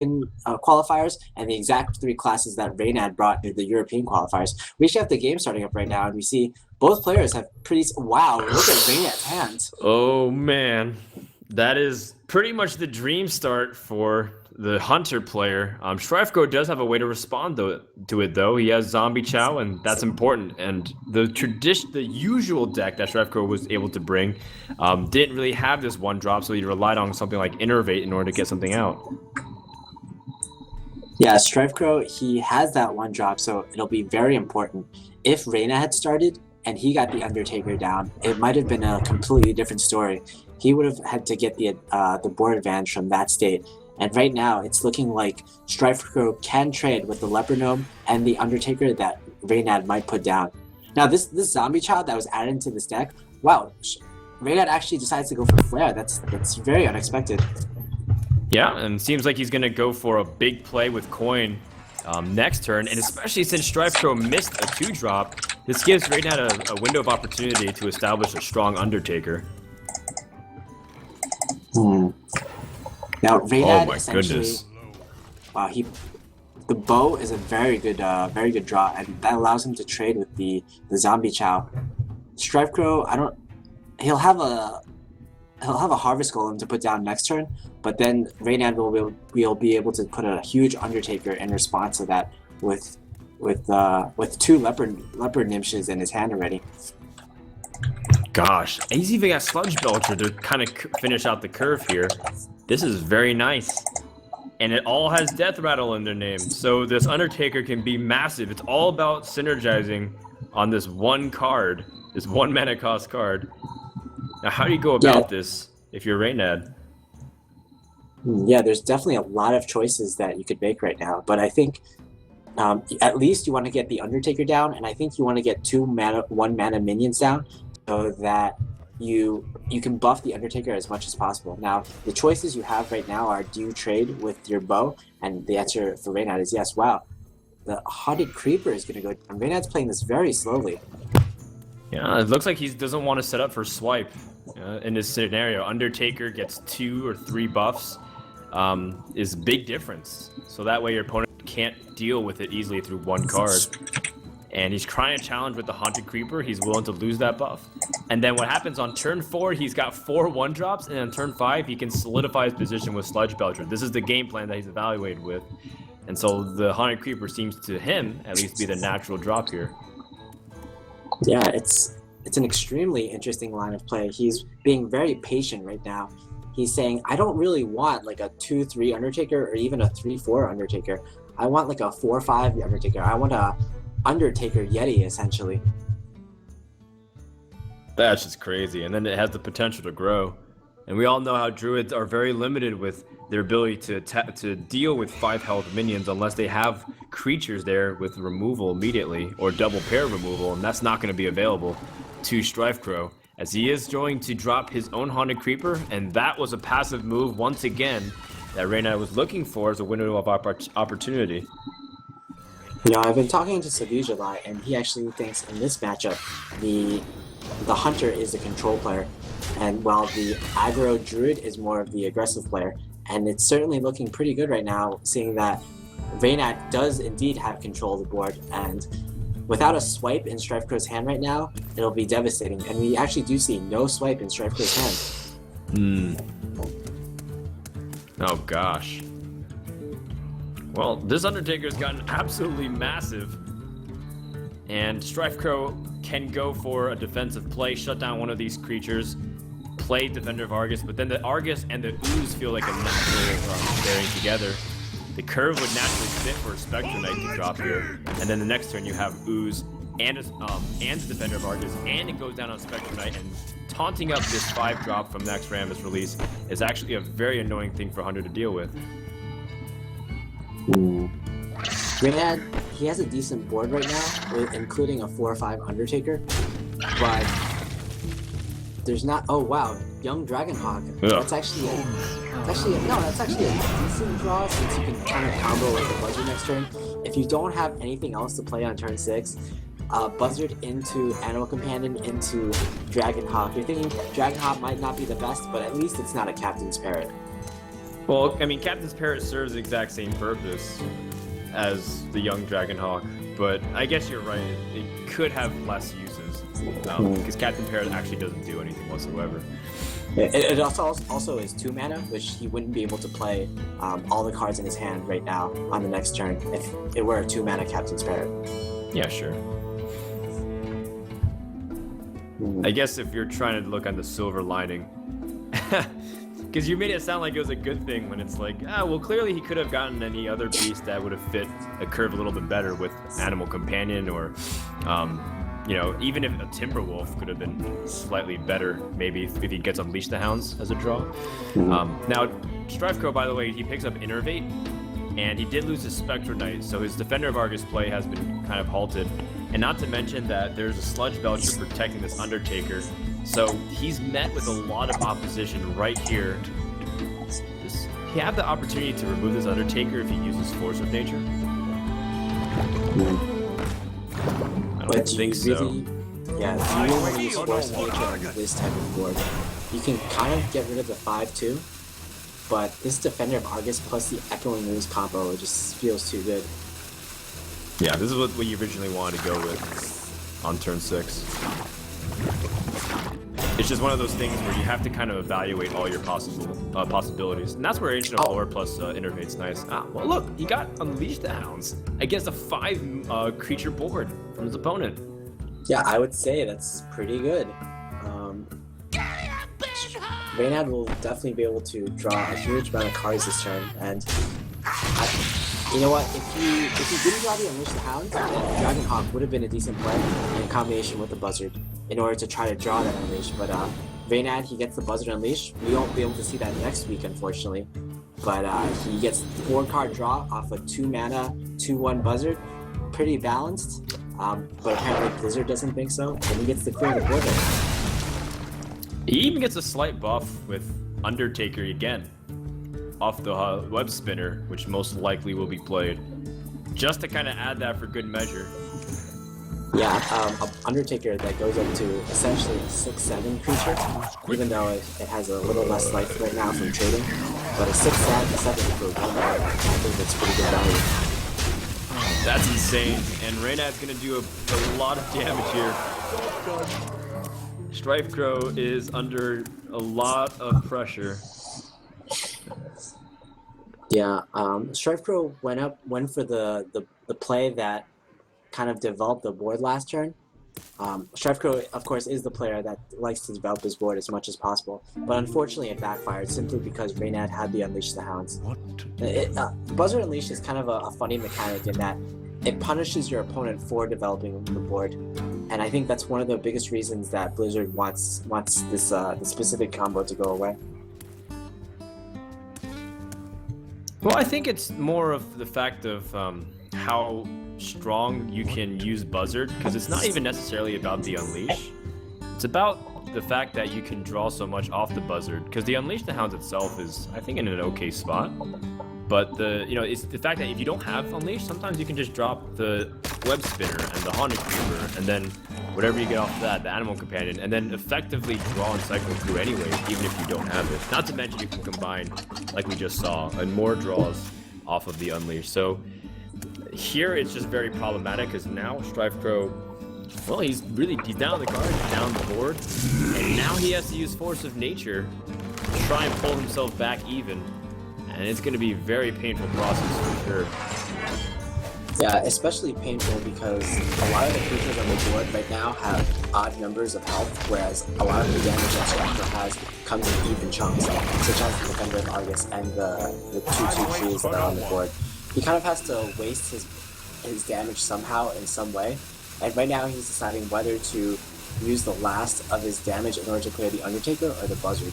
qualifiers and the exact 3 classes that Reynad brought to the European qualifiers. We actually have the game starting up right now, and we see both players have pretty. Wow, look at Reynad's hands. Oh man, that is pretty much the dream start for the Hunter player. StrifeCro does have a way to respond to it though. He has Zombie Chow, and that's important. And the usual deck that StrifeCro was able to bring didn't really have this 1-drop, so he relied on something like Innervate in order to get something out. Yeah, StrifeCro, he has that 1-drop, so it'll be very important. If Reynad had started and he got the Undertaker down, it might have been a completely different story. He would have had to get the board advantage from that state. And right now, it's looking like StrifeCro can trade with the Leopard Gnome and the Undertaker that Reynad might put down. Now, this Zombie Child that was added into this deck, wow, Reynad actually decides to go for Flare. That's very unexpected. Yeah, and it seems like he's going to go for a big play with Coin next turn, and especially since StrifeCro missed a 2-drop, this gives Reynad a window of opportunity to establish a strong Undertaker. Now, Reynad, oh my goodness! Wow, the bow is a very good draw, and that allows him to trade with the Zombie Chow. StrifeCro, he'll have a Harvest Golem to put down next turn, but then Reynad will be able to put a huge Undertaker in response to that with 2 Leopard Nimshes in his hand already. Gosh, he's even got Sludge Belcher to kind of finish out the curve here. This is very nice. And it all has Death Rattle in their name, so this Undertaker can be massive. It's all about synergizing on this 1 card, this 1 mana cost card. Now, how do you go about this if you're Reynad? Yeah, there's definitely a lot of choices that you could make right now, but I think at least you want to get the Undertaker down, and I think you want to get 1 mana minions down so that you can buff the Undertaker as much as possible. Now, the choices you have right now are, do you trade with your bow? And the answer for Reynad is yes. Wow, the Haunted Creeper is going to go down. Reynad's playing this very slowly. Yeah, it looks like he doesn't want to set up for swipe in this scenario. Undertaker gets 2 or 3 buffs is a big difference. So that way your opponent can't deal with it easily through 1 card. And he's trying to challenge with the Haunted Creeper. He's willing to lose that buff. And then what happens on turn 4, he's got 4 1-drops, and on turn 5, he can solidify his position with Sludge Belcher. This is the game plan that he's evaluated with. And so the Haunted Creeper seems to him, at least, be the natural drop here. Yeah, it's an extremely interesting line of play. He's being very patient right now. He's saying, I don't really want like a 2-3 Undertaker or even a 3-4 Undertaker. I want like a 4-5 Undertaker. I want a Undertaker Yeti, essentially. That's just crazy, and then it has the potential to grow. And we all know how Druids are very limited with their ability to deal with 5 health minions unless they have creatures there with removal immediately, or double pair removal, and that's not going to be available to StrifeCro, as he is going to drop his own Haunted Creeper, and that was a passive move once again that Reynad was looking for as a window of opportunity. You know, I've been talking to Savige a lot, and he actually thinks in this matchup, the Hunter is the control player, and while the aggro Druid is more of the aggressive player. And it's certainly looking pretty good right now, seeing that Reynad does indeed have control of the board, and without a swipe in StrifeCro's hand right now, it'll be devastating. And we actually do see no swipe in StrifeCro's hand. Oh gosh. Well, this Undertaker's gotten absolutely massive, and StrifeCro can go for a defensive play, shut down one of these creatures, play Defender of Argus, but then the Argus and the Ooze feel like a natural pairing together. The curve would naturally fit for a Spectre Knight to drop here, and then the next turn you have Ooze and the Defender of Argus, and it goes down on Spectre Knight, and taunting up this 5-drop from next Rammus release is actually a very annoying thing for Hunter to deal with. Reynad, he has a decent board right now, including a 4-5 Undertaker, but there's not. Oh wow, Young Dragonhawk. That's actually a decent draw, since you can kind of combo with the Buzzard next turn. If you don't have anything else to play on turn 6, Buzzard into Animal Companion into Dragonhawk. You're thinking Dragonhawk might not be the best, but at least it's not a Captain's Parrot. Well, I mean, Captain's Parrot serves the exact same purpose as the young Dragonhawk, but I guess you're right. It could have less uses because Captain Parrot actually doesn't do anything whatsoever. It also is 2 mana, which he wouldn't be able to play all the cards in his hand right now on the next turn if it were a 2 mana Captain's Parrot. Yeah, sure. I guess if you're trying to look on the silver lining, because you made it sound like it was a good thing when it's like, well, clearly he could have gotten any other beast that would have fit a curve a little bit better with Animal Companion, or, you know, even if a Timberwolf could have been slightly better, maybe if he gets Unleash the Hounds as a draw. Now, StrifeCro, by the way, he picks up Innervate, and he did lose his Spectral Knight, so his Defender of Argus play has been kind of halted. And not to mention that there's a Sludge Belcher protecting this Undertaker, so he's met with a lot of opposition right here. Does he have the opportunity to remove this Undertaker if he uses Force of Nature? I don't think so. Yeah, if you really want to use Force of Nature on this type of board, you can kind of get rid of the 5/2, but this Defender of Argus plus the Echoing Moves combo just feels too good. Yeah, this is what we originally wanted to go with on turn 6. It's just one of those things where you have to kind of evaluate all your possibilities. And that's where Ancient of Lore plus Innervate's nice. Well look, he got Unleash the Hounds against a 5 creature board from his opponent. Yeah, I would say that's pretty good. Reynad will definitely be able to draw a huge amount of cards this turn, and you know what? If he didn't draw the Unleash the Hounds, then Dragonhawk would have been a decent play in combination with the Buzzard in order to try to draw that Unleash. But Reynad, he gets the Buzzard Unleash. We won't be able to see that next week, unfortunately. But he gets 4-card draw off a 2 mana 2/1 Buzzard. Pretty balanced. But apparently Blizzard doesn't think so, and he gets to clear the board. He even gets a slight buff with Undertaker again off the Web Spinner, which most likely will be played, just to kind of add that for good measure. Yeah, Undertaker that goes up to essentially a 6/7 creature, even though it has a little less life right now from trading. But a 6/7 for 1 card, I think that's pretty good value. That's insane, and Reynad's gonna do a lot of damage here. StrifeCro is under a lot of pressure. Yeah, StrifeCro went for the play that kind of developed the board last turn. StrifeCro, of course, is the player that likes to develop his board as much as possible, but unfortunately it backfired simply because Reynad had the Unleash the Hounds. Buzzard Unleash is kind of a funny mechanic in that it punishes your opponent for developing the board, and I think that's one of the biggest reasons that Blizzard wants this the specific combo to go away. Well, I think it's more of the fact of how strong you can use Buzzard, because it's not even necessarily about the Unleash. It's about the fact that you can draw so much off the Buzzard, because the Unleash the Hounds itself is, I think, in an okay spot. But it's the fact that if you don't have Unleash, sometimes you can just drop the Web Spinner and the Haunted Creeper, and then whatever you get off that, the Animal Companion, and then effectively draw and cycle through anyway, even if you don't have it. Not to mention you can combine, like we just saw, and more draws off of the Unleash. So here it's just very problematic, because now StrifeCro, well, he's down the card, he's down the board, and now he has to use Force of Nature to try and pull himself back even. And it's going to be a very painful process for sure. Yeah, especially painful because a lot of the creatures on the board right now have odd numbers of health, whereas a lot of the damage that StrifeCro has comes in even chunks, such as the Defender of Argus and the 2/2 trees that are on the board. He kind of has to waste his damage somehow in some way, and right now he's deciding whether to use the last of his damage in order to clear the Undertaker or the Buzzard.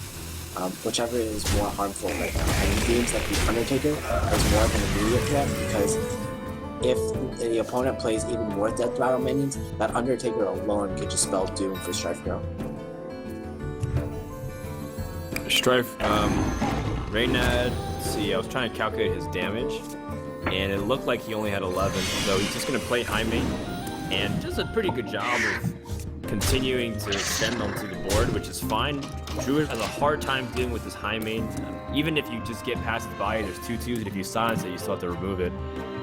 Whichever is more harmful right now. And he deems that the Undertaker is more of an immediate threat, because if the opponent plays even more Death Rattle minions, that Undertaker alone could just spell doom for StrifeCro. Reynad, let's see, I was trying to calculate his damage, and it looked like he only had 11, so he's just going to play Jaime, and does a pretty good job of continuing to extend onto the board, which is fine. Druid has a hard time dealing with this high main. Even if you just get past his body, there's 2/2s, and if you silence it, you still have to remove it.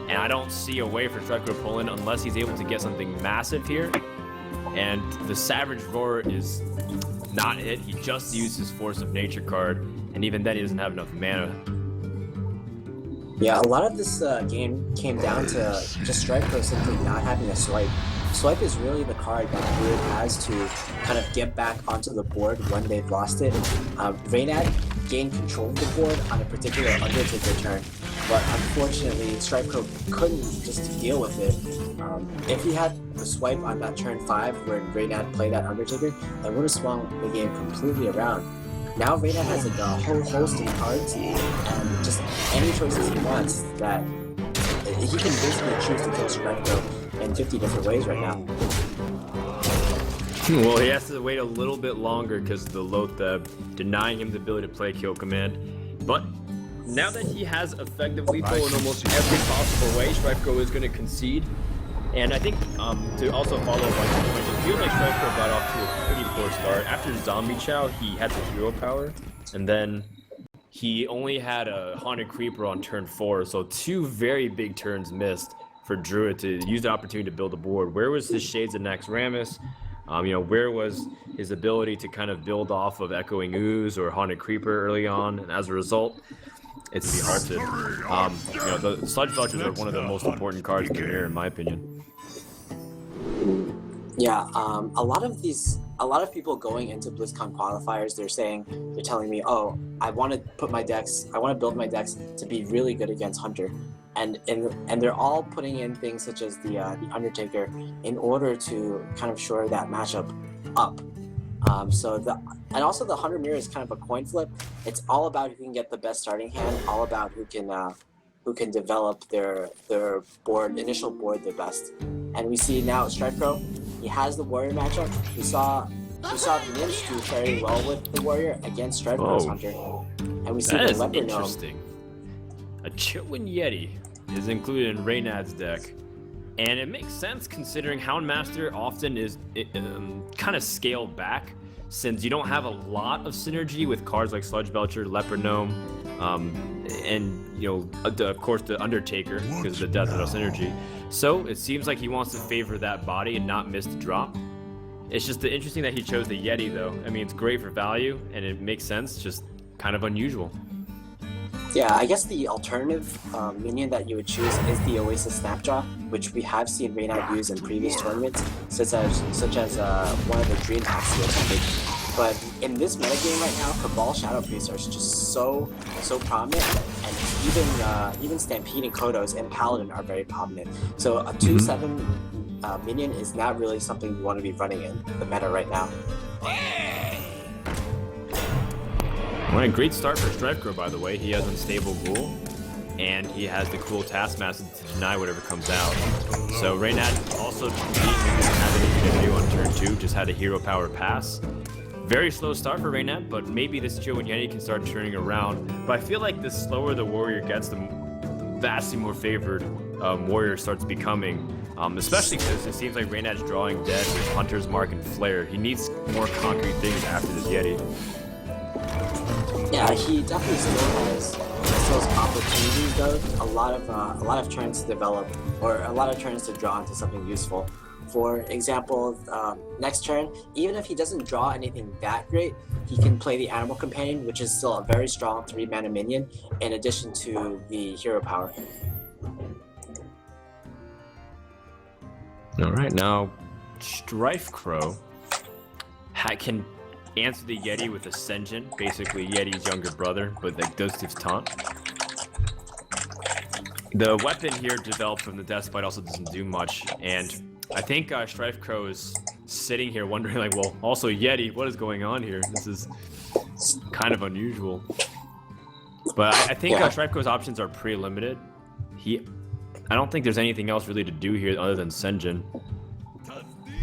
And I don't see a way for StrifeCro to pull in unless he's able to get something massive here. And the Savage Roar is not it. He just used his Force of Nature card, and even then he doesn't have enough mana. Yeah, a lot of this game came down to just StrifeCro simply not having a swipe. Swipe is really the card that Druid has to kind of get back onto the board when they've lost it. Reynad gained control of the board on a particular Undertaker turn, but unfortunately StrifeCro couldn't just deal with it. If he had the swipe on that turn 5 where Reynad played that Undertaker, that would have swung the game completely around. Now Reynad has like a whole host of cards and just any choices he wants that he can basically choose to kill StrifeCro in 50 different ways right now. Well, he has to wait a little bit longer because of the Lotheb denying him the ability to play Kill Command. But now that he has effective lethal in almost every possible way, StrifeCro is going to concede. And I think to also follow up on your point, it feels like StrifeCro got off to a pretty poor start. After Zombie Chow, he had the hero power, and then he only had a Haunted Creeper on turn 4, so 2 very big turns missed for Druid to use the opportunity to build a board. Where was his Shades of Naxxramas? Where was his ability to kind of build off of Echoing Ooze or Haunted Creeper early on? And as a result, it's the halted. The Sludge Belchers are one of the most important cards in the mirror, in my opinion. Yeah, a lot of people going into BlizzCon qualifiers, they're telling me, oh, I want to build my decks to be really good against Hunter. And they're all putting in things such as the Undertaker in order to kind of shore that matchup up. And also the Hunter Mirror is kind of a coin flip. It's all about who can get the best starting hand, all about who can develop their initial board the best. And we see now StrifeCro, he has the Warrior matchup. We saw the Ninja do very well with the Warrior against StrifeCro's Hunter. And we see that the is Leopard interesting. A Chillwind Yeti is included in Reynad's deck, and it makes sense considering Houndmaster often is kind of scaled back, since you don't have a lot of synergy with cards like Sludge Belcher, Leopard Gnome, and of course the Undertaker because of the death of synergy. So it seems like he wants to favor that body and not miss the drop. It's just interesting that he chose the Yeti though. I mean, it's great for value and it makes sense, just kind of unusual. Yeah, I guess the alternative minion that you would choose is the Oasis Snapjaw, which we have seen Reynad use in previous tournaments, such as one of the Dream Hacks he attended. But in this metagame right now, Cabal Shadow Priests are just so prominent, and even Stampede and Kodos and Paladin are very prominent. So a 2/7 minion is not really something you want to be running in the meta right now. Well, a great start for StrifeCro, by the way. He has Unstable Ghoul, and he has the cool Taskmaster to deny whatever comes out. So Reynad also didn't have anything to do on turn 2, just had a hero power pass. Very slow start for Reynad, but maybe this Chillwind Yeti can start turning around. But I feel like the slower the warrior gets, the vastly more favored warrior starts becoming. Especially because it seems like Reynad's drawing dead with Hunter's Mark and Flare. He needs more concrete things after this Yeti. Yeah, he definitely still has opportunities though. A lot of turns to develop, or a lot of turns to draw into something useful. For example, next turn, even if he doesn't draw anything that great, he can play the Animal Companion, which is still a very strong 3-mana minion, in addition to the hero power. All right, now StrifeCro can answer the Yeti with Ascension, basically Yeti's younger brother, but like Ghost's taunt. The weapon here developed from the Deathbite also doesn't do much, and I think StrifeCro is sitting here wondering like, well, also Yeti, what is going on here? This is kind of unusual. But I think StrifeCro's options are pretty limited. I don't think there's anything else really to do here other than Senjin.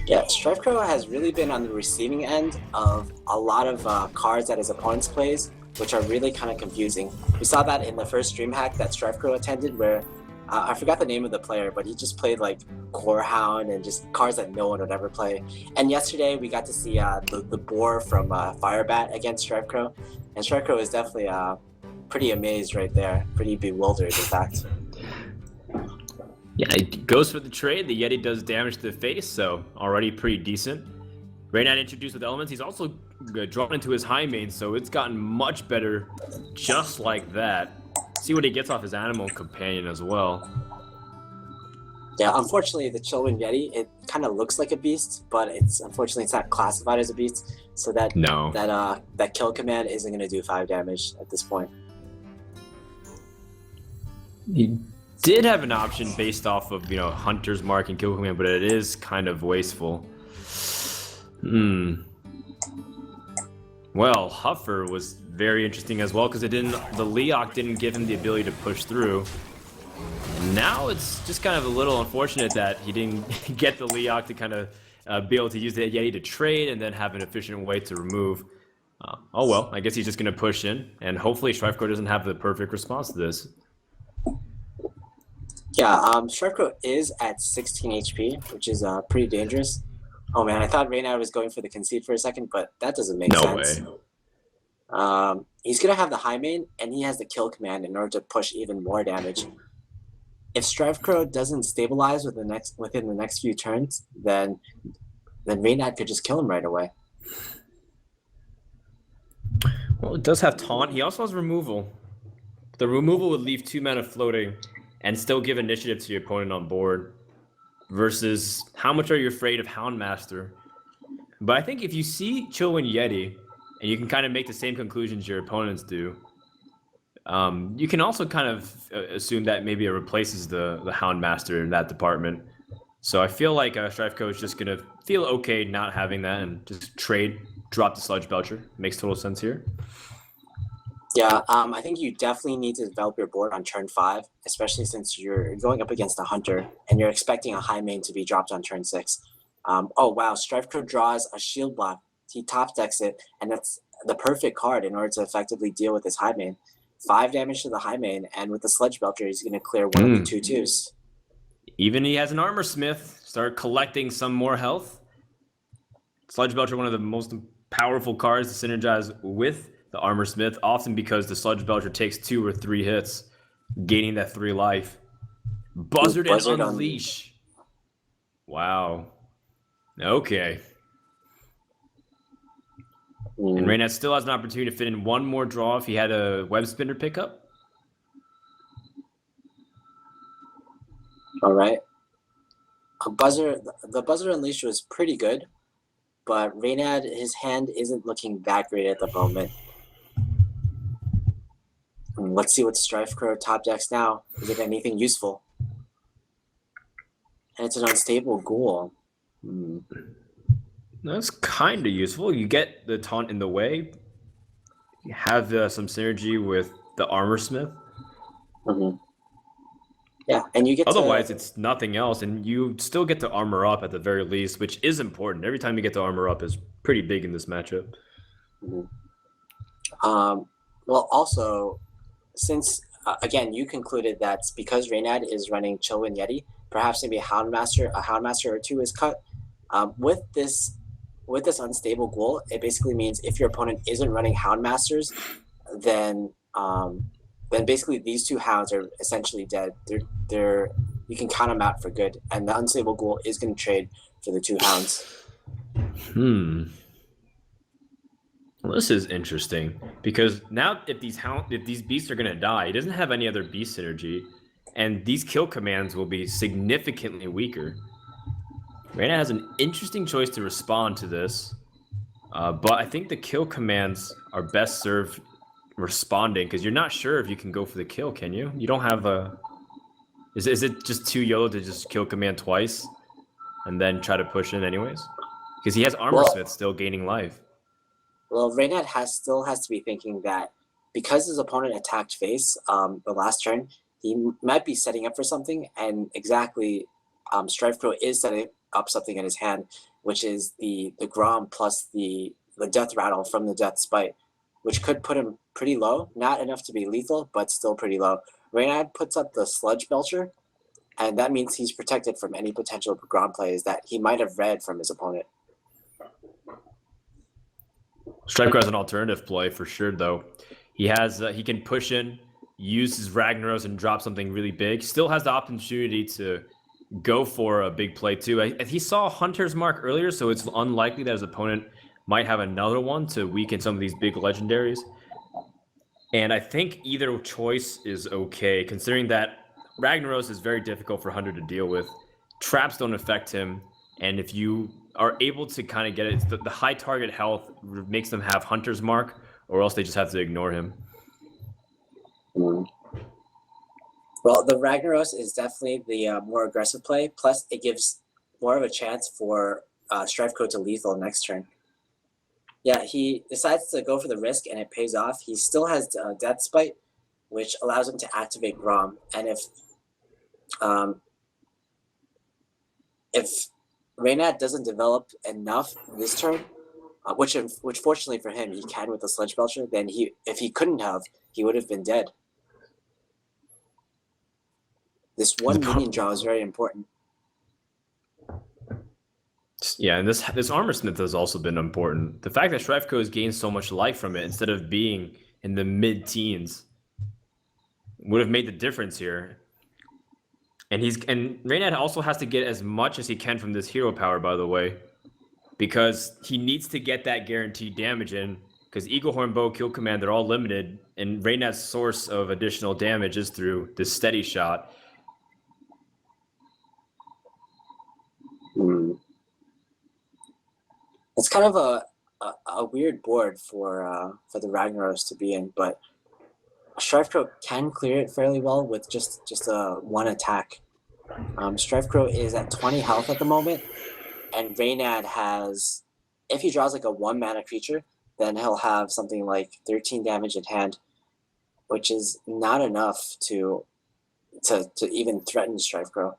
Yeah, StrifeCro has really been on the receiving end of a lot of cards that his opponents plays, which are really kind of confusing. We saw that in the first stream hack that StrifeCro attended, where I forgot the name of the player, but he just played like Corehound and just cards that no one would ever play. And yesterday we got to see the boar from Firebat against StrifeCro, and StrifeCro is definitely pretty amazed right there, pretty bewildered in fact. Yeah, he goes for the trade. The Yeti does damage to the face, so already pretty decent. Reynad introduced with elements. He's also drawn into his high main, so it's gotten much better just like that. See what he gets off his animal companion as well. Yeah, unfortunately, the Chillwind Yeti, it kind of looks like a beast, but unfortunately it's not classified as a beast, so that kill command isn't going to do 5 damage at this point. He did have an option based off of Hunter's Mark and kill command, but it is kind of wasteful. Well, Huffer was very interesting as well because the Leok didn't give him the ability to push through. And now it's just kind of a little unfortunate that he didn't get the Leok to kind of be able to use the Yeti to trade and then have an efficient way to remove. Oh well, I guess he's just going to push in, and hopefully StrifeCro doesn't have the perfect response to this. Yeah, StrifeCro is at 16 HP, which is pretty dangerous. Oh man, I thought Reynad was going for the concede for a second, but that doesn't make sense. No way. He's going to have the high main, and he has the kill command in order to push even more damage. If StrifeCro doesn't stabilize within the next few turns, then Reynad could just kill him right away. Well, it does have taunt. He also has removal. The removal would leave 2 mana floating and still give initiative to your opponent on board. Versus how much are you afraid of Houndmaster? But I think if you see Chillwind Yeti, and you can kind of make the same conclusions your opponents do, you can also kind of assume that maybe it replaces the Houndmaster in that department. So I feel like StrifeCro is just going to feel okay not having that and just drop the Sludge Belcher. Makes total sense here. Yeah, I think you definitely need to develop your board on turn 5, especially since you're going up against a Hunter and you're expecting a high main to be dropped on turn 6. Oh wow, StrifeCro draws a shield block. He top decks it, and that's the perfect card in order to effectively deal with his high main. 5 damage to the high main, and with the Sludge Belcher, he's going to clear one of the 2/2s. Even he has an Armor Smith. Start collecting some more health. Sludge Belcher, one of the most powerful cards to synergize with the Armor Smith, often because the Sludge Belcher takes 2 or 3 hits, gaining that 3 life. Buzzard and Unleash. Wow. Okay. And Reynad still has an opportunity to fit in one more draw if he had a Web Spinner pickup. All right. The Buzzard Unleash was pretty good, but Reynad, his hand isn't looking that great at the moment. Let's see what StrifeCro top decks now. Is it anything useful? And it's an unstable ghoul. That's kind of useful. You get the taunt in the way. You have some synergy with the Armor Smith. Yeah, and you get otherwise it's nothing else, and you still get to armor up at the very least, which is important. Every time you get to armor up is pretty big in this matchup. Well, also, since again you concluded that because Reynad is running Chillwind Yeti, perhaps maybe a Houndmaster or 2 is cut. With this unstable ghoul, it basically means if your opponent isn't running Houndmasters, then basically these 2 hounds are essentially dead. You can count them out for good, and the unstable ghoul is going to trade for the 2 hounds. Well, this is interesting because now if these beasts are going to die, he doesn't have any other beast synergy, and these kill commands will be significantly weaker. Reynad has an interesting choice to respond to this, but I think the kill commands are best served responding because you're not sure if you can go for the kill, can you? You don't have a... Is it just too YOLO to just kill command twice and then try to push in anyways? Because he has Armor Smith still gaining life. Well, Reynad still has to be thinking that because his opponent attacked face the last turn, he might be setting up for something, and exactly StrifeCro is setting up something in his hand, which is the Grom plus the Death Rattle from the Death Spite, which could put him pretty low. Not enough to be lethal, but still pretty low. Reynad puts up the Sludge Belcher, And that means he's protected from any potential ground plays that he might have read from his opponent. StrifeCro has an alternative play for sure, though. He can push in, use his Ragnaros, and drop something really big. Still has the opportunity to go for a big play too. He saw Hunter's Mark earlier, so it's unlikely that his opponent might have another one to weaken some of these big legendaries. And I think either choice is okay, considering that Ragnaros is very difficult for Hunter to deal with. Traps don't affect him, and if you are able to kind of get it, the high target health makes them have Hunter's Mark, or else they just have to ignore him. Well, the Ragnaros is definitely the more aggressive play. Plus, it gives more of a chance for StrifeCro to lethal next turn. Yeah, he decides to go for the risk, and it pays off. He still has Death Spite, which allows him to activate Grom. And if Reynad doesn't develop enough this turn, which fortunately for him he can with the Sledge Belcher, then if he couldn't have, he would have been dead. This one minion draw is very important. Yeah, and this Armor Smith has also been important. The fact that StrifeCro has gained so much life from it instead of being in the mid-teens would have made the difference here. And Reynad also has to get as much as he can from this hero power, by the way, because he needs to get that guaranteed damage in, because Eagle Horn, Bow, Kill Command, they're all limited, and Reynad's source of additional damage is through this steady shot. It's kind of a weird board for the Ragnaros to be in, but StrifeCro can clear it fairly well with just a one attack. StrifeCro is at 20 health at the moment, and Reynad has, if he draws like a 1-mana creature, then he'll have something like 13 damage in hand, which is not enough to even threaten StrifeCro.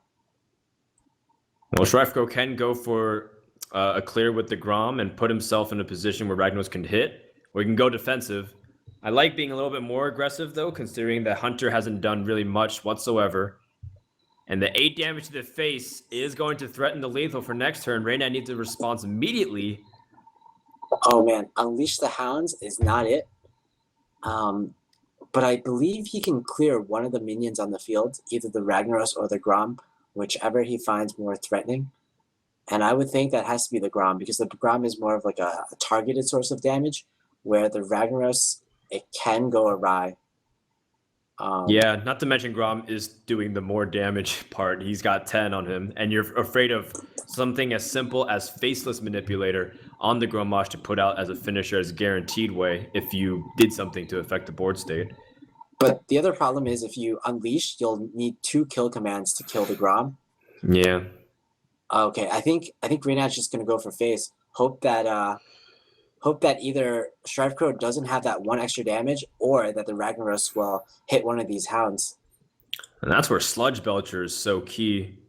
Well, StrifeCro can go for a clear with the Grom and put himself in a position where Ragnaros can hit, or he can go defensive. I like being a little bit more aggressive, though, considering that Hunter hasn't done really much whatsoever. And the 8 damage to the face is going to threaten the lethal for next turn. Reynad needs a response immediately. Oh, man. Unleash the Hounds is not it. But I believe he can clear one of the minions on the field, either the Ragnaros or the Grom, whichever he finds more threatening. And I would think that has to be the Grom, because the Grom is more of like a targeted source of damage, where the Ragnaros, it can go awry. Yeah, not to mention Grom is doing the more damage part. He's got 10 on him, and you're afraid of something as simple as Faceless Manipulator on the Grommash to put out as a finisher as guaranteed way if you did something to affect the board state. But the other problem is if you unleash, you'll need 2 kill commands to kill the Grom. Yeah. Okay, I think Reynad's just gonna go for face. Hope that either StrifeCro doesn't have that 1 extra damage, or that the Ragnaros will hit one of these Hounds. And that's where Sludge Belcher is so key.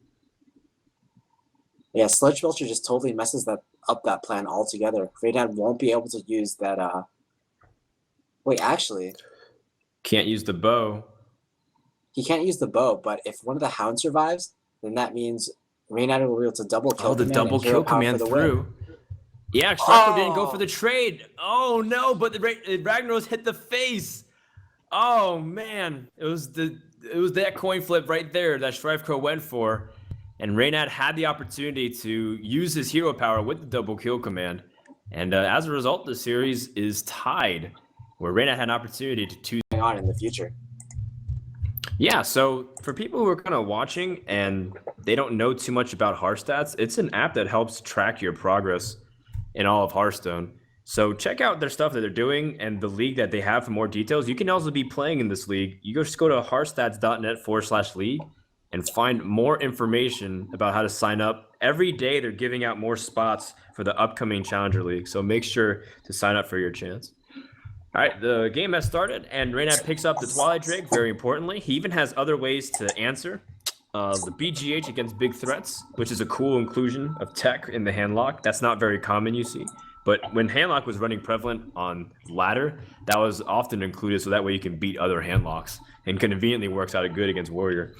Yeah, Sludge Belcher just totally messes up that plan altogether. Reynad won't be able to use that. Wait, actually, can't use the bow. He can't use the bow, but if one of the Hounds survives, then that means Reynad will be able to double kill. Oh, the double kill command through. Yeah, StrifeCro didn't go for the trade. Oh no, but the Ragnaros hit the face. Oh man, it was that coin flip right there that StrifeCro went for, and Reynad had the opportunity to use his hero power with the double kill command, and as a result, the series is tied, where Reynad had an opportunity to choose on in the future. Yeah, so for people who are kind of watching and they don't know too much about HearthStats, it's an app that helps track your progress in all of Hearthstone. So check out their stuff that they're doing and the league that they have for more details. You can also be playing in this league. You just go to hearthstats.net/league and find more information about how to sign up. Every day they're giving out more spots for the upcoming Challenger League, so make sure to sign up for your chance. All right, the game has started, and Reynad picks up the Twilight Drake, very importantly. He even has other ways to answer. The BGH against big threats, which is a cool inclusion of tech in the handlock. That's not very common, you see. But when handlock was running prevalent on ladder, that was often included, so that way you can beat other handlocks. And conveniently works out good against warrior.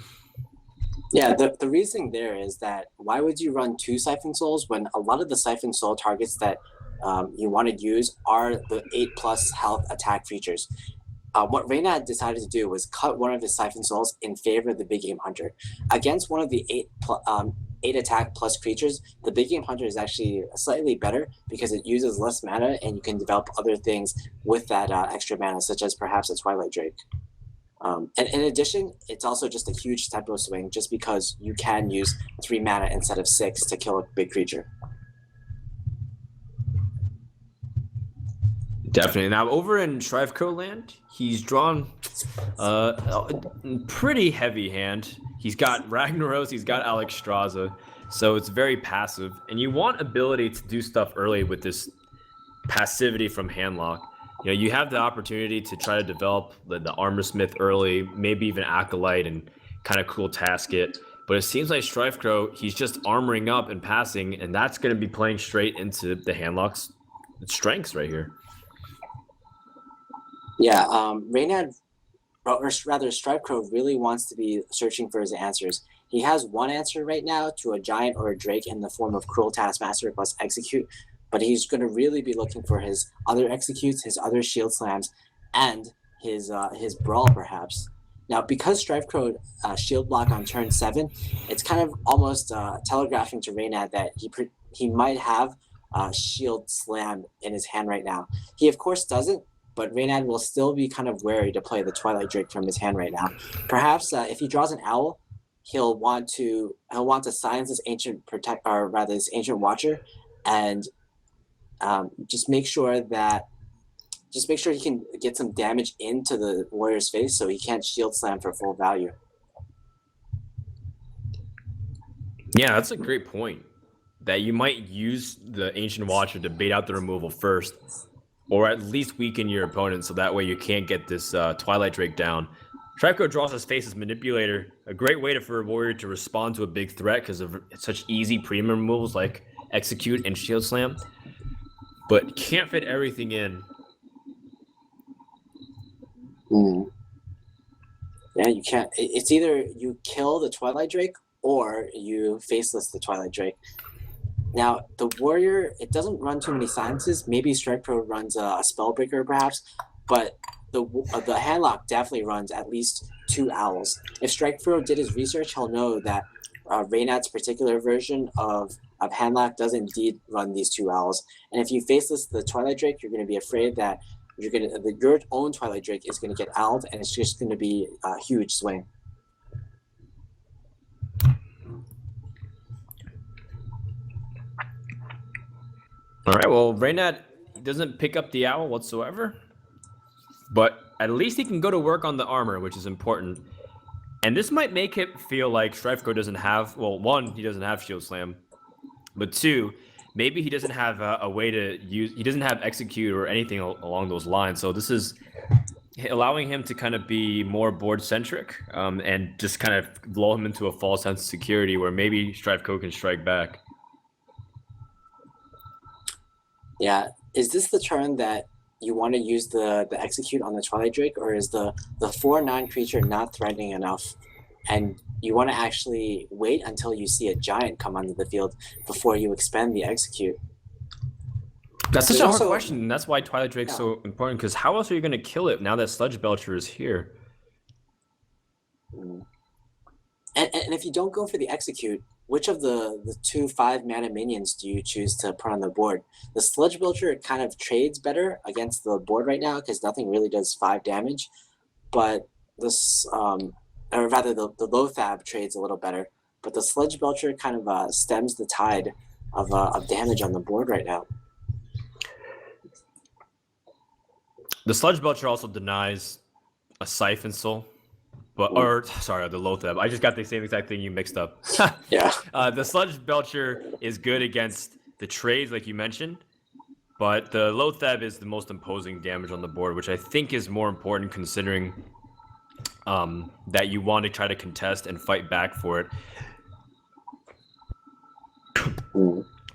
Yeah, the reasoning there is that why would you run two Siphon Souls when a lot of the Siphon Soul targets that you want to use are the 8+ health attack creatures? What Reynad decided to do was cut one of his Siphon Souls in favor of the Big Game Hunter. Against one of the 8 attack plus creatures, the Big Game Hunter is actually slightly better because it uses less mana and you can develop other things with that extra mana, such as perhaps a Twilight Drake. And in addition, it's also just a huge tempo swing just because you can use 3 mana instead of 6 to kill a big creature. Definitely. Now, over in StrifeCro land, he's drawn a pretty heavy hand. He's got Ragnaros, he's got Alexstrasza, so it's very passive. And you want ability to do stuff early with this passivity from Handlock. You know, you have the opportunity to try to develop the Armor Smith early, maybe even Acolyte and kind of cool task it. But it seems like StrifeCro, he's just armoring up and passing, and that's going to be playing straight into the Handlock's strengths right here. Yeah, Reynad, or rather StrifeCro, really wants to be searching for his answers. He has one answer right now to a giant or a drake in the form of Cruel Taskmaster plus Execute, but he's going to really be looking for his other executes, his other shield slams, and his brawl perhaps. Now, because StrifeCro shield block on turn 7, it's kind of almost telegraphing to Reynad that he might have shield slam in his hand right now. He of course doesn't, but Reynad will still be kind of wary to play the Twilight Drake from his hand right now. Perhaps if he draws an owl, he'll want to silence this ancient this ancient watcher, and just make sure he can get some damage into the warrior's face so he can't shield slam for full value. Yeah, that's a great point. That you might use the Ancient Watcher to bait out the removal first, or at least weaken your opponent so that way you can't get this Twilight Drake down. StrifeCro draws his face as Manipulator, a great way for a warrior to respond to a big threat because of such easy premium removals like Execute and Shield Slam, but can't fit everything in. Yeah, you can't. It's either you kill the Twilight Drake or you faceless the Twilight Drake. Now, the warrior, it doesn't run too many silences. Maybe StrifeCro runs a Spellbreaker perhaps, but the Handlock definitely runs at least 2 owls. If StrifeCro did his research, he'll know that Reynad's particular version of Handlock does indeed run these 2 owls. And if you faceless the Twilight Drake, you're going to be afraid that your own Twilight Drake is going to get owled, and it's just going to be a huge swing. All right, well, Reynad doesn't pick up the owl whatsoever, but at least he can go to work on the armor, which is important. And this might make it feel like StrifeCro doesn't have, well, 1, he doesn't have Shield Slam, but 2, maybe he doesn't have a way to use, he doesn't have Execute or anything along those lines. So this is allowing him to kind of be more board-centric and just kind of lull him into a false sense of security where maybe StrifeCro can strike back. Yeah, is this the turn that you want to use the Execute on the Twilight Drake, or is the 4/9 creature not threatening enough, and you want to actually wait until you see a giant come onto the field before you expend the Execute? That's such a hard question, and that's why Twilight Drake's so important, because how else are you going to kill it now that Sludge Belcher is here? And if you don't go for the Execute, which of the 2 5-mana minions do you choose to put on the board? The Sludge Belcher kind of trades better against the board right now because nothing really does 5 damage, but this, or rather the Loathab trades a little better, but the Sludge Belcher kind of stems the tide of damage on the board right now. The Sludge Belcher also denies a Siphon Soul. But, or sorry, the Loathab. I just got the same exact thing you mixed up. Yeah. The Sludge Belcher is good against the trades, like you mentioned, but the Loathab is the most imposing damage on the board, which I think is more important considering that you want to try to contest and fight back for it.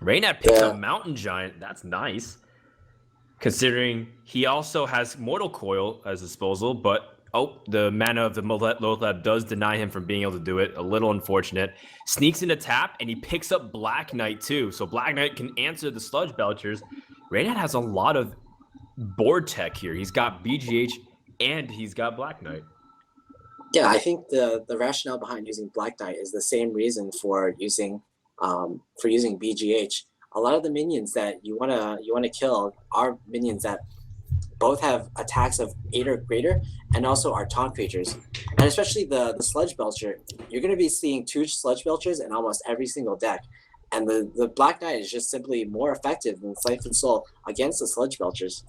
Reynad picks up Mountain Giant. That's nice, considering he also has Mortal Coil as disposal, but Oh, the mana of the Loatheb does deny him from being able to do it. A little unfortunate. Sneaks into tap, and he picks up Black Knight too. So Black Knight can answer the Sludge Belchers. Reynad has a lot of board tech here. He's got BGH and he's got Black Knight. Yeah, I think the rationale behind using Black Knight is the same reason for using BGH. A lot of the minions that you wanna kill are minions that both have attacks of 8 or greater, and also are taunt creatures. And especially the Sludge Belcher, you're going to be seeing 2 Sludge Belchers in almost every single deck. And the Black Knight is just simply more effective than Siphon Soul against the Sludge Belchers.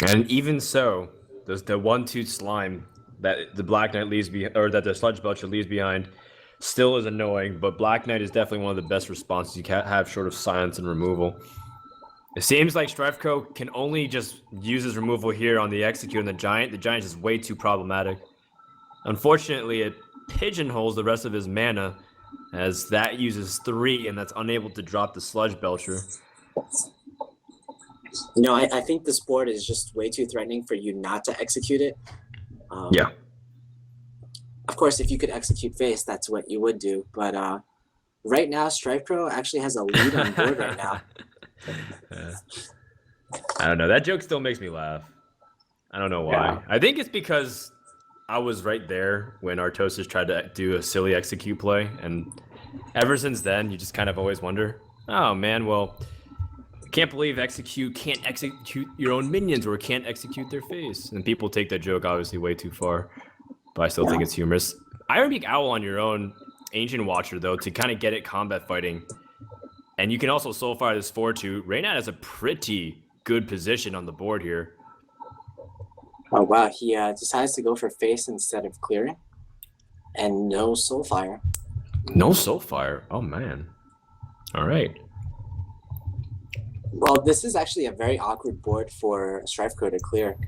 And even so, there's the 1/2 slime that the Black Knight leaves behind, or that the Sludge Belcher leaves behind, still is annoying, but Black Knight is definitely one of the best responses you can have short of silence and removal. It seems like StrifeCro can only just use his removal here on the Execute and the Giant. The Giant is way too problematic. Unfortunately, it pigeonholes the rest of his mana, as that uses 3, and that's unable to drop the Sludge Belcher. You know, I think this board is just way too threatening for you not to execute it. Yeah. Of course, if you could execute face, that's what you would do. But right now, StrifeCro actually has a lead on board right now. I don't know. That joke still makes me laugh. I don't know why. Yeah. I think it's because I was right there when Artosis tried to do a silly execute play. And ever since then, you just kind of always wonder, oh, man, well, can't believe execute can't execute your own minions or can't execute their face. And people take that joke obviously way too far. But I still think it's humorous. Iron Beak Owl on your own, Ancient Watcher, though, to kind of get it combat fighting. And you can also Soulfire this 4/2. Reynad has a pretty good position on the board here. Oh, wow. He decides to go for face instead of clearing. And no Soulfire. No Soulfire? Oh, man. All right. Well, this is actually a very awkward board for StrifeCro to clear.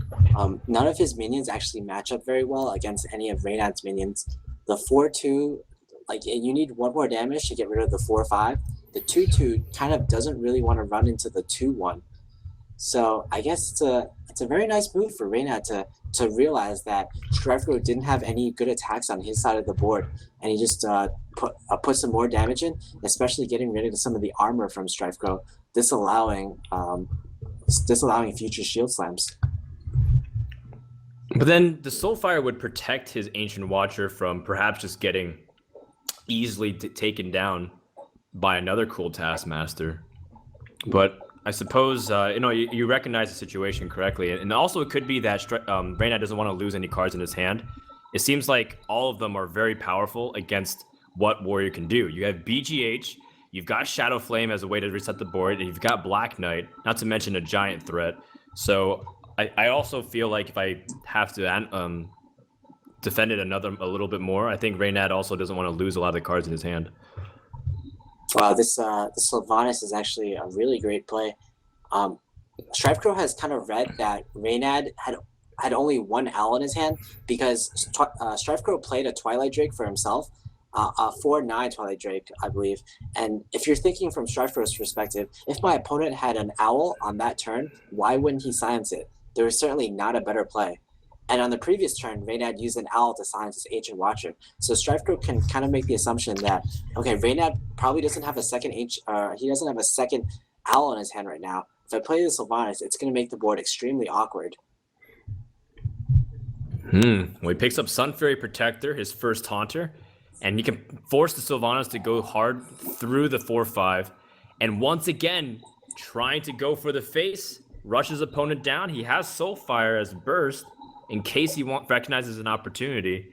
None of his minions actually match up very well against any of Reynad's minions. The 4/2, like, you need 1 more damage to get rid of the 4/5. The 2/2 kind of doesn't really want to run into the 2/1. So I guess it's a very nice move for Reynad to realize that StrifeCro didn't have any good attacks on his side of the board, and he just put some more damage in, especially getting rid of some of the armor from StrifeCro, disallowing future shield slams. But then the Soulfire would protect his Ancient Watcher from perhaps just getting easily taken down by another cool Taskmaster. But I suppose you recognize the situation correctly, and also it could be that Reynad doesn't want to lose any cards in his hand. It seems like all of them are very powerful against what Warrior can do. You have BGH, you've got Shadow Flame as a way to reset the board, and you've got Black Knight, not to mention a giant threat. So I also feel like if I have to defend it a little bit more, I think Reynad also doesn't want to lose a lot of the cards in his hand. Wow, this Sylvanas is actually a really great play. StrifeCro has kind of read that Reynad had only 1 owl in his hand because StrifeCro played a Twilight Drake for himself, a 4/9 Twilight Drake, I believe. And if you're thinking from StrifeCro's perspective, if my opponent had an owl on that turn, why wouldn't he silence it? There was certainly not a better play. And on the previous turn, Reynad used an owl to silence his Ancient Watcher. So StrifeCro can kind of make the assumption that, okay, Reynad probably doesn't have a second he doesn't have a second owl in his hand right now. If I play the Sylvanas, it's going to make the board extremely awkward. Well, he picks up Sun Fairy Protector, his first Haunter, and he can force the Sylvanas to go hard through the 4/5. And once again, trying to go for the face, rushes opponent down. He has Soulfire as burst in case he recognizes an opportunity,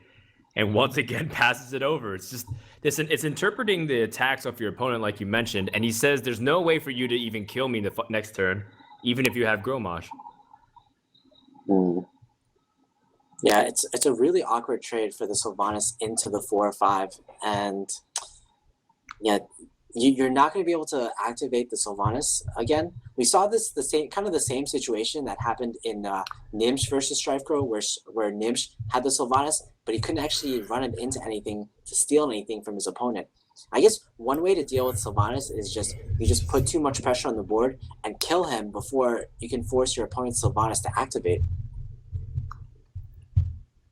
and once again passes it over. It's just it's interpreting the attacks of your opponent like you mentioned, and he says there's no way for you to even kill me the next turn, even if you have Grommash. Yeah, it's a really awkward trade for the Sylvanas into the 4/5, and yeah, you're not going to be able to activate the Sylvanas again. We saw the same situation that happened in Nimsh versus StrifeCro, where Nimsh had the Sylvanas, but he couldn't actually run it into anything to steal anything from his opponent. I guess one way to deal with Sylvanas is you just put too much pressure on the board and kill him before you can force your opponent's Sylvanas to activate.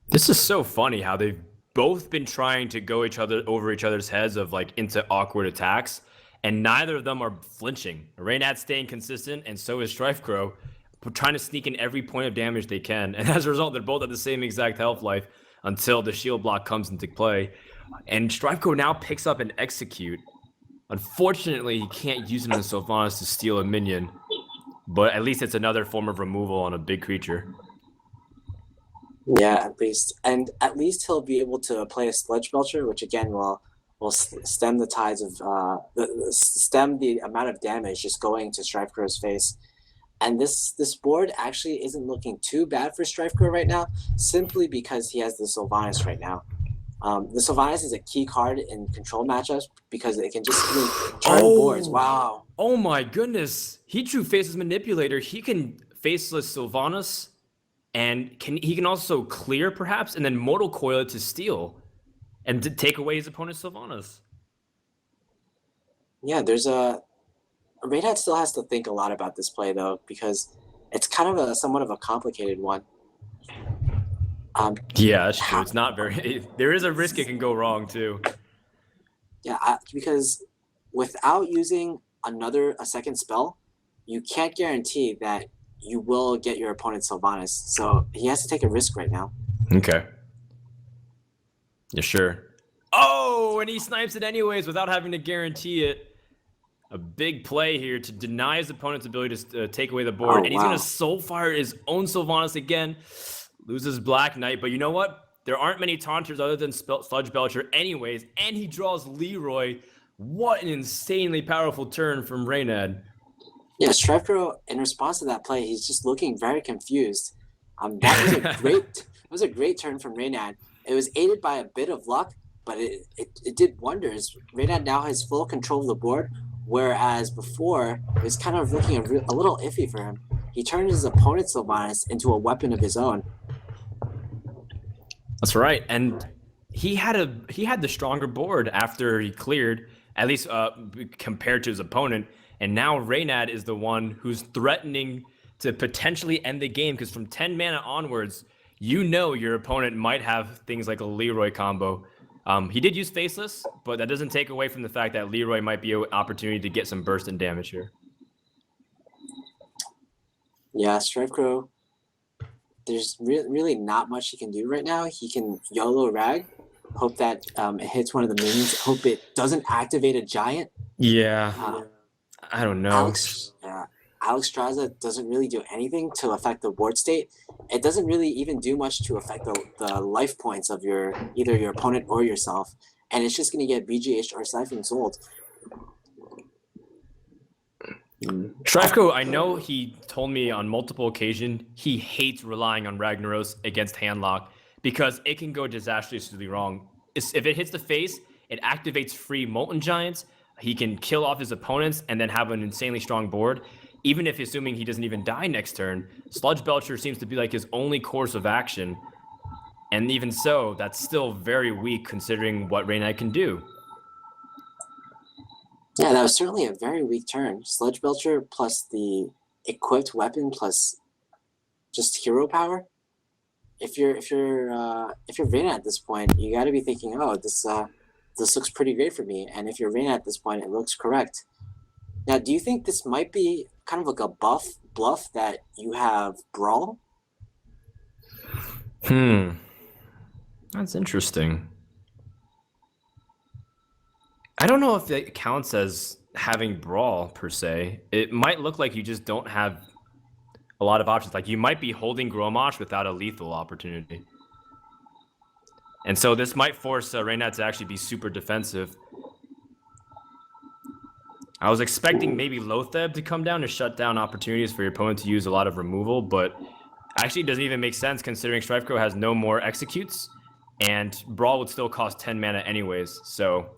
This is so funny how they've both been trying to go over each other's heads of like into awkward attacks, and neither of them are flinching. Reynad staying consistent, and so is StrifeCro, trying to sneak in every point of damage they can. And as a result, they're both at the same exact health life until the shield block comes into play. And StrifeCro now picks up an execute. Unfortunately, he can't use it on Sylvanas to steal a minion, but at least it's another form of removal on a big creature. Yeah, at least. And at least he'll be able to play a Sludge Belcher, which again will stem the tides of stem the amount of damage just going to StrifeCro's face. And this board actually isn't looking too bad for StrifeCro right now, simply because he has the Sylvanas right now. The Sylvanas is a key card in control matchups because it can just turn boards. Wow. Oh my goodness. He drew Faceless Manipulator. He can Faceless Sylvanas, and he can also clear perhaps, and then Mortal Coil it to steal and to take away his opponent's Sylvanas. Yeah, there's Reynad still has to think a lot about this play though, because it's kind of somewhat of a complicated one. Yeah, that's true. It's not very. There is a risk it can go wrong too. Yeah, because without using a second spell, you can't guarantee that you will get your opponent's Sylvanas. So he has to take a risk right now. Okay. Yeah, sure. Oh, and he snipes it anyways without having to guarantee it. A big play here to deny his opponent's ability to take away the board. Oh, and he's going to Soulfire his own Sylvanas again. Loses Black Knight. But you know what? There aren't many taunters other than Sludge Belcher anyways. And he draws Leroy. What an insanely powerful turn from Reynad. Yeah, StrifeCro, in response to that play, he's just looking very confused. That was a great turn from Reynad. It was aided by a bit of luck, but it did wonders. Reynad now has full control of the board, whereas before it was kind of looking a little iffy for him. He turned his opponent's Sylvanas into a weapon of his own. That's right, and he had the stronger board after he cleared, at least compared to his opponent. And now Reynad is the one who's threatening to potentially end the game, because from 10 mana onwards, you know your opponent might have things like a Leroy combo. He did use Faceless, but that doesn't take away from the fact that Leroy might be an opportunity to get some burst in damage here. Yeah, StrifeCro, there's really not much he can do right now. He can YOLO Rag, hope that it hits one of the minions, hope it doesn't activate a giant. Yeah, I don't know. Alex Straza doesn't really do anything to affect the board state. It doesn't really even do much to affect the life points of either your opponent or yourself. And it's just going to get BGH'd or Siphon sold. StrifeCro, I know he told me on multiple occasions he hates relying on Ragnaros against Handlock because it can go disastrously wrong. If it hits the face, it activates free Molten Giants. He can kill off his opponents and then have an insanely strong board. Even if assuming he doesn't even die next turn, Sludge Belcher seems to be like his only course of action. And even so, that's still very weak considering what Reynad can do. Yeah, that was certainly a very weak turn. Sludge Belcher plus the equipped weapon plus just hero power. If you're Reynad at this point, you got to be thinking, oh, this looks pretty great for me. And if you're Reynad at this point, it looks correct. Now, do you think this might be kind of like a bluff that you have Brawl? That's interesting. I don't know if it counts as having Brawl per se. It might look like you just don't have a lot of options. Like you might be holding Gromosh without a lethal opportunity. And so this might force Reynad to actually be super defensive. I was expecting maybe Lotheb to come down to shut down opportunities for your opponent to use a lot of removal, but actually it doesn't even make sense considering StrifeCro has no more executes, and Brawl would still cost 10 mana anyways. So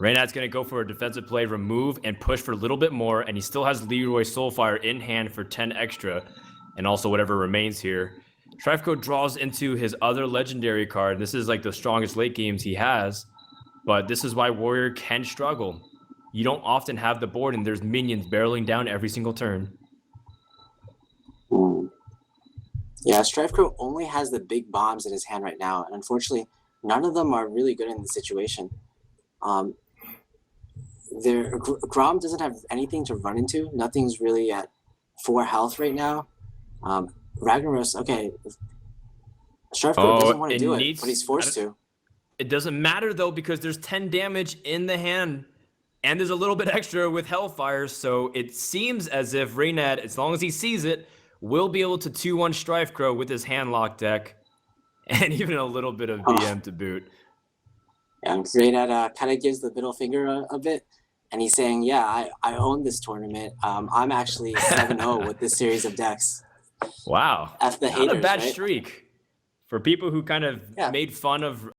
Reynad's going to go for a defensive play, remove, and push for a little bit more, and he still has Leroy Soulfire in hand for 10 extra, and also whatever remains here. StrifeCro draws into his other legendary card. This is like the strongest late games he has. But this is why Warrior can struggle. You don't often have the board, and there's minions barreling down every single turn. Yeah, StrifeCro only has the big bombs in his hand right now, and unfortunately, none of them are really good in the situation. Grom doesn't have anything to run into. Nothing's really at 4 health right now. Ragnaros, okay. StrifeCro doesn't want to do it, but he's forced to. It doesn't matter, though, because there's 10 damage in the hand, and there's a little bit extra with Hellfire, so it seems as if Reynad, as long as he sees it, will be able to 2-1 StrifeCro with his handlock deck, and even a little bit of BM to boot. Yeah, Reynad kind of gives the middle finger a bit, and he's saying, yeah, I own this tournament. I'm actually 7-0 with this series of decks. Wow. F the haters, not a bad right? streak. For people who kind of made fun of